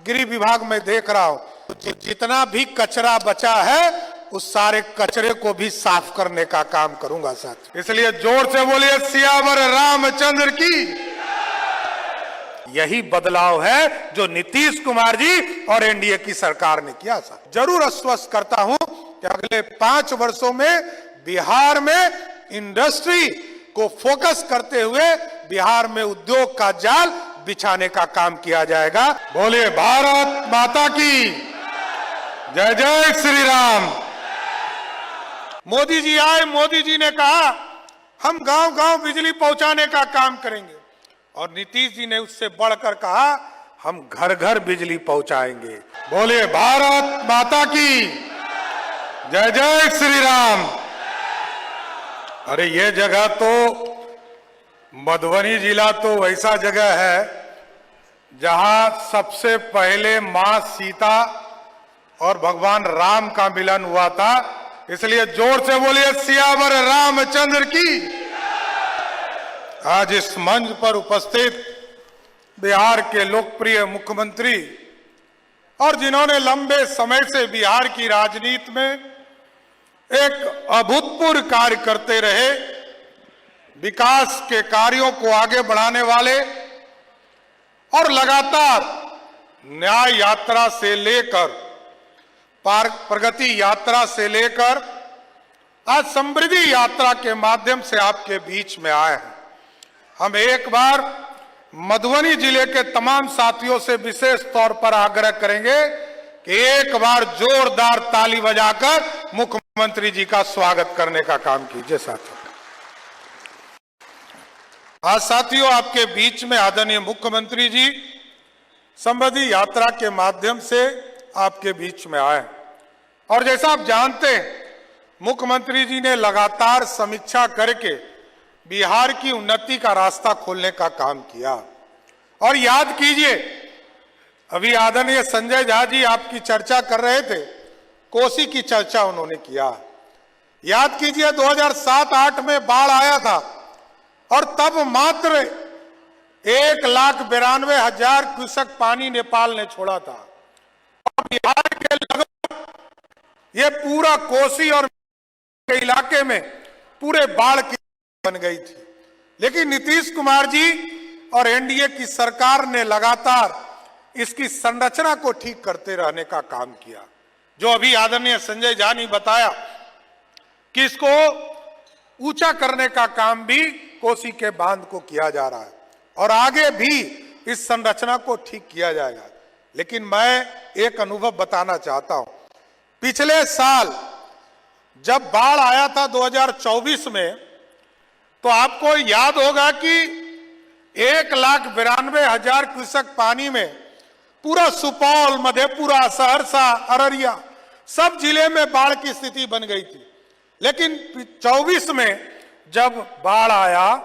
गृह विभाग में देख रहा हूं, जितना भी कचरा बचा है उस सारे कचरे को भी साफ करने का काम करूंगा साथ। इसलिए जोर से बोलिए सियावर रामचंद्र की। यही बदलाव है जो नीतीश कुमार जी और एनडीए की सरकार ने किया। साथ जरूर आश्वस्त करता हूं कि अगले 5 वर्षों में बिहार में इंडस्ट्री को फोकस करते हुए बिहार में उद्योग का जाल बिछाने का काम किया जाएगा। बोलिए भारत माता की जय। जय श्री राम। मोदी जी आए, मोदी जी ने कहा हम गांव गांव बिजली पहुंचाने का काम करेंगे, और नीतीश जी ने उससे बढ़कर कहा हम घर घर बिजली पहुंचाएंगे। बोलिए भारत माता की जय। जय श्री राम। अरे ये जगह तो मधुबनी जिला तो वैसा जगह है जहां सबसे पहले मां सीता और भगवान राम का मिलन हुआ था। इसलिए जोर से बोलिए सियावर रामचंद्र की। आज इस मंच पर उपस्थित बिहार के लोकप्रिय मुख्यमंत्री और जिन्होंने लंबे समय से बिहार की राजनीति में एक अभूतपूर्व कार्य करते रहे, विकास के कार्यों को आगे बढ़ाने वाले और लगातार न्याय यात्रा से लेकर प्रगति यात्रा से लेकर आज समृद्धि यात्रा के माध्यम से आपके बीच में आए हैं। हम एक बार मधुबनी जिले के तमाम साथियों से विशेष तौर पर आग्रह करेंगे कि एक बार जोरदार ताली बजाकर मुख्यमंत्री जी का स्वागत करने का काम कीजिए। साथियों, आज साथियों आपके बीच में आदरणीय मुख्यमंत्री जी समृद्धि यात्रा के माध्यम से आपके बीच में आए, और जैसा आप जानते हैं मुख्यमंत्री जी ने लगातार समीक्षा करके बिहार की उन्नति का रास्ता खोलने का काम किया। और याद कीजिए, अभी आदरणीय संजय झा जी आपकी चर्चा कर रहे थे, कोसी की चर्चा उन्होंने किया। याद कीजिए 2007-8 में बाढ़ आया था और तब मात्र 1,92,000 क्यूसेक पानी नेपाल ने छोड़ा था। और बिहार के लगभग ये पूरा कोसी और के इलाके में पूरे बाढ़ की बन गई थी। लेकिन नीतीश कुमार जी और एनडीए की सरकार ने लगातार इसकी संरचना को ठीक करते रहने का काम किया। जो अभी आदरणीय संजय झा ने बताया कि इसको ऊंचा करने का काम भी कोसी के बांध को किया जा रहा है, और आगे भी इस संरचना को ठीक किया जाएगा। लेकिन मैं एक अनुभव बताना चाहता हूं। पिछले साल जब बाढ़ आया था 2024 में, तो आपको याद होगा कि 1,92,000 क्यूसेक पानी में पूरा सुपौल, मधेपुरा, सहरसा, अररिया सब जिले में बाढ़ की स्थिति बन गई थी। लेकिन 24 में जब बाढ़ आया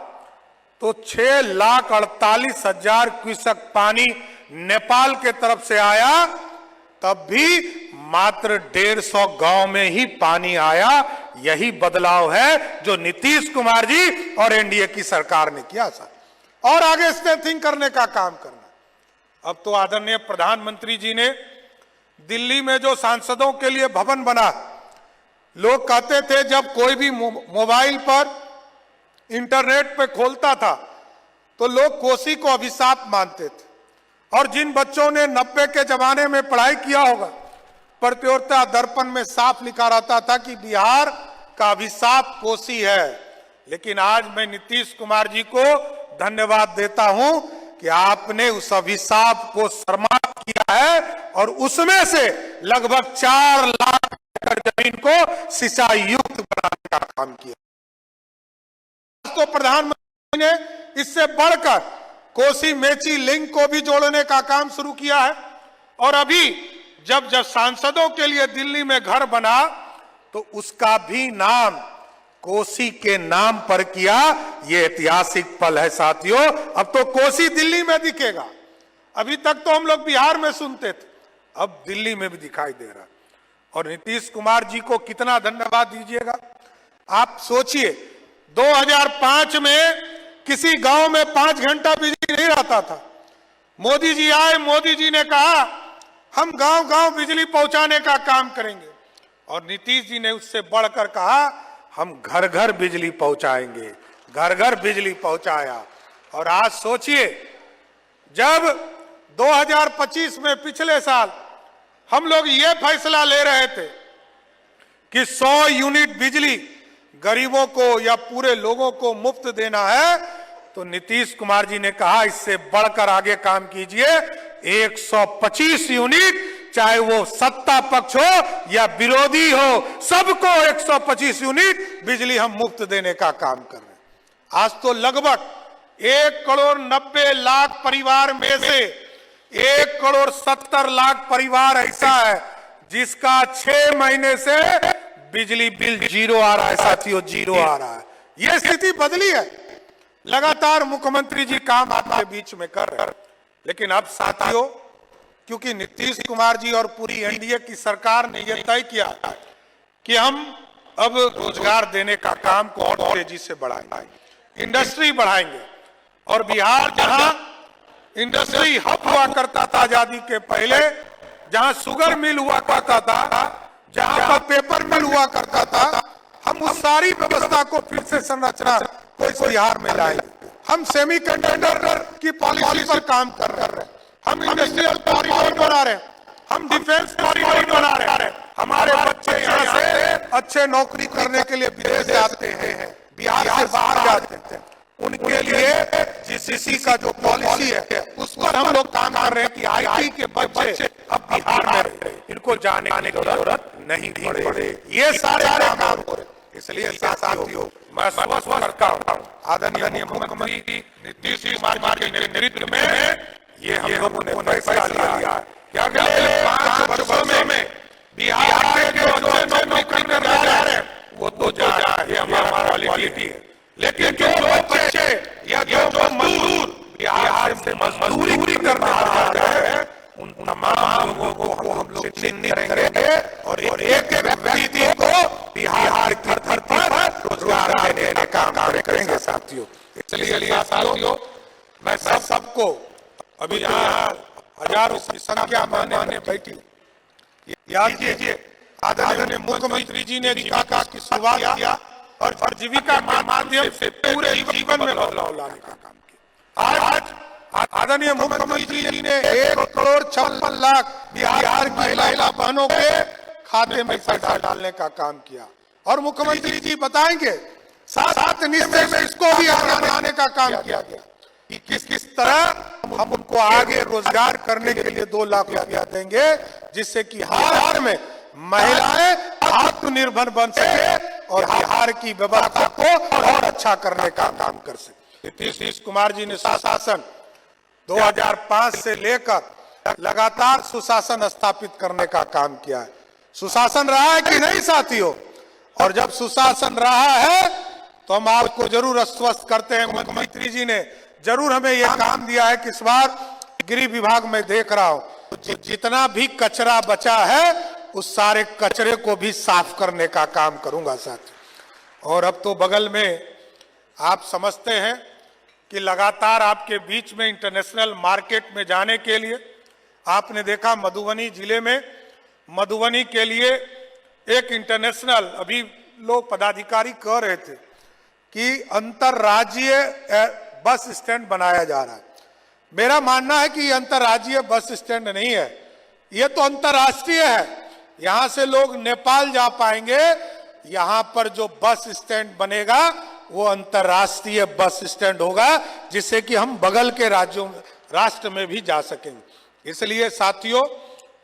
तो 6,48,000 क्यूसेक पानी नेपाल के तरफ से आया, तब भी मात्र 150 गांव में ही पानी आया। यही बदलाव है जो नीतीश कुमार जी और एनडीए की सरकार ने किया था, और आगे स्ट्रेंथिंग करने का काम करना। अब तो आदरणीय प्रधानमंत्री जी ने दिल्ली में जो सांसदों के लिए भवन बना, लोग कहते थे जब कोई भी मोबाइल पर इंटरनेट पे खोलता था तो लोग कोसी को अभिशाप मानते थे, और जिन बच्चों ने 90 के जमाने में पढ़ाई किया होगा, प्रतियोगिता दर्पण में साफ लिखा रहता था कि बिहार का अभिशाप कोसी है। लेकिन आज मैं नीतीश कुमार जी को धन्यवाद देता हूं कि आपने उस अभिशाप को समाप्त किया है, और उसमें से लगभग 4 लाख एकड़ जमीन को सिंचाई युक्त बनाने का काम किया। तो प्रधानमंत्री ने इससे बढ़कर कोसी मेची लिंक को भी जोड़ने का काम शुरू किया है। और अभी जब सांसदों के लिए दिल्ली में घर बना तो उसका भी नाम कोसी के नाम पर किया। ये ऐतिहासिक पल है साथियों। अब तो कोसी दिल्ली में दिखेगा। अभी तक तो हम लोग बिहार में सुनते थे, अब दिल्ली में भी दिखाई दे रहा। और नीतीश कुमार जी को कितना धन्यवाद दीजिएगा। आप सोचिए 2005 में किसी गांव में 5 घंटा बिजली नहीं रहता था। मोदी जी आए, मोदी जी ने कहा हम गांव गांव बिजली पहुंचाने का काम करेंगे। और नीतीश जी ने उससे बढ़कर कहा हम घर घर बिजली पहुंचाएंगे, घर घर बिजली पहुंचाया। और आज सोचिए, जब 2025 में पिछले साल हम लोग ये फैसला ले रहे थे कि 100 यूनिट बिजली गरीबों को या पूरे लोगों को मुफ्त देना है, तो नीतीश कुमार जी ने कहा इससे बढ़कर आगे काम कीजिए, 125 यूनिट, चाहे वो सत्ता पक्ष हो या विरोधी हो, सबको 125 यूनिट बिजली हम मुफ्त देने का काम कर रहे हैं। आज तो लगभग 1,90,00,000 परिवार में से 1,70,00,000 परिवार ऐसा है जिसका 6 महीने से बिजली बिल जीरो आ रहा है। साथियों, जीरो आ रहा है। यह स्थिति बदली है। लगातार मुख्यमंत्री जी काम आपके बीच में कर रहे हैं, लेकिन अब साथियों, क्योंकि नीतीश कुमार जी और पूरी एनडीए की सरकार ने यह तय किया कि हम अब रोजगार देने का काम को और तेजी से बढ़ाएंगे, इंडस्ट्री बढ़ाएंगे। और बिहार जहां इंडस्ट्री हब हुआ करता था आजादी के पहले, जहां शुगर मिल हुआ करता था, जहां पर पेपर मिल हुआ करता था, हम उस सारी व्यवस्था को फिर से संरचना को इस बिहार में लाएंगे। हम सेमीकंडक्टर की पॉलिसी पर काम कर रहे हैं, हम इंडस्ट्रियल कॉरिडोर बना रहे हैं, हम डिफेंस कॉरिडोर बना रहे हैं। हमारे बच्चे यहाँ से अच्छे नौकरी करने के लिए विदेश जाते हैं, बिहार से बाहर जाते हैं। उनके लिए जीसीसी का जो पॉलिसी है उस पर हम लोग काम कर रहे हैं कि आईटी के बच्चे अब बिहार में रहे, इनको जाने की जरूरत नहीं पड़े। ये सारे काम हो रहे। इसलिए साथियों, मैं स्वस्थ करता हूँ आदरणीय मुख्यमंत्री नीतीश कुमार के नेतृत्व में ये हम लोगों ने फैसला लिया कि अगले 5 वर्षों में बिहार में जो बच्चे नौकरी करने जा रहे हैं वो तो जाए, ये हमारा क्वालिटी है। लेकिन जो बच्चे या जो मजदूर बिहार से मजदूरी करने जा रहे हैं, उन तमाम लोगों को हम लोग चिन्हित करेंगे और एक व्यक्ति को बिहार की धरती पर रोजगार देने का काम करेंगे। साथियों, इसलिए साथियों, मैं सबको अभी यहाँ हजारों की संख्या में बैठी, याद कीजिए आदरणीय मुख्यमंत्री जी ने कहा कि शुरुआत किया और जीविका के माध्यम से पूरे जीवन में बदलाव लाने का काम किया। आज आदरणीय मुख्यमंत्री जी ने 1,56,00,000 बिहार की महिला बहनों के खाते में पैसा डालने का काम किया। और मुख्यमंत्री जी बताएंगे साथ निश्चय में इसको भी आगे का काम किया गया कि किस तरह हम उनको आगे रोजगार करने के लिए 2 लाख रुपया देंगे, जिससे कि बिहार में महिलाएं आत्मनिर्भर बन सके और बिहार की व्यवस्था को और अच्छा करने का काम कर सके। नीतीश कुमार जी ने सुशासन 2005 से लेकर लगातार सुशासन स्थापित करने का काम किया है। सुशासन रहा है कि नहीं साथियों? और जब सुशासन रहा है तो हम आपको जरूर आश्वस्त करते हैं, मुख्यमंत्री जी ने जरूर हमें यह काम दिया है कि इस बार गृह विभाग में देख रहा हूं जितना भी कचरा बचा है उस सारे कचरे को भी साफ करने का काम करूंगा साथियों। और अब तो बगल में आप समझते हैं कि लगातार आपके बीच में इंटरनेशनल मार्केट में जाने के लिए आपने देखा मधुबनी जिले में मधुबनी के लिए एक इंटरनेशनल, अभी लोग पदाधिकारी कह रहे थे कि अंतर्राज्यीय बस स्टैंड बनाया जा रहा है। मेरा मानना है कि ये अंतर्राज्यीय बस स्टैंड नहीं है, ये तो अंतर्राष्ट्रीय है। यहां से लोग नेपाल जा पाएंगे, यहां पर जो बस स्टैंड बनेगा वो अंतर्राष्ट्रीय बस स्टैंड होगा, जिससे कि हम बगल के राष्ट्र में भी जा सकेंगे। इसलिए साथियों,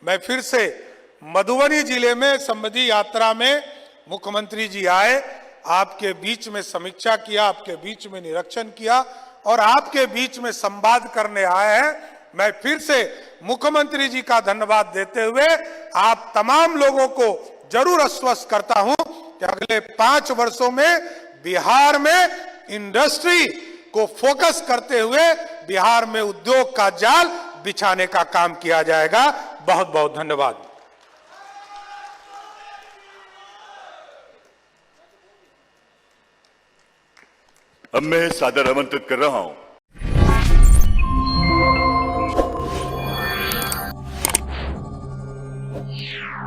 मैं फिर से मधुबनी जिले में समृद्धि यात्रा में मुख्यमंत्री जी आए, आपके बीच में समीक्षा किया, आपके बीच में निरीक्षण किया और आपके बीच में संवाद करने आए हैं। मैं फिर से मुख्यमंत्री जी का धन्यवाद देते हुए आप तमाम लोगों को जरूर आश्वस्त करता हूं कि अगले 5 वर्षों में बिहार में इंडस्ट्री को फोकस करते हुए बिहार में उद्योग का जाल बिछाने का काम किया जाएगा। बहुत बहुत धन्यवाद। अब मैं सादर आमंत्रित कर रहा हूं है।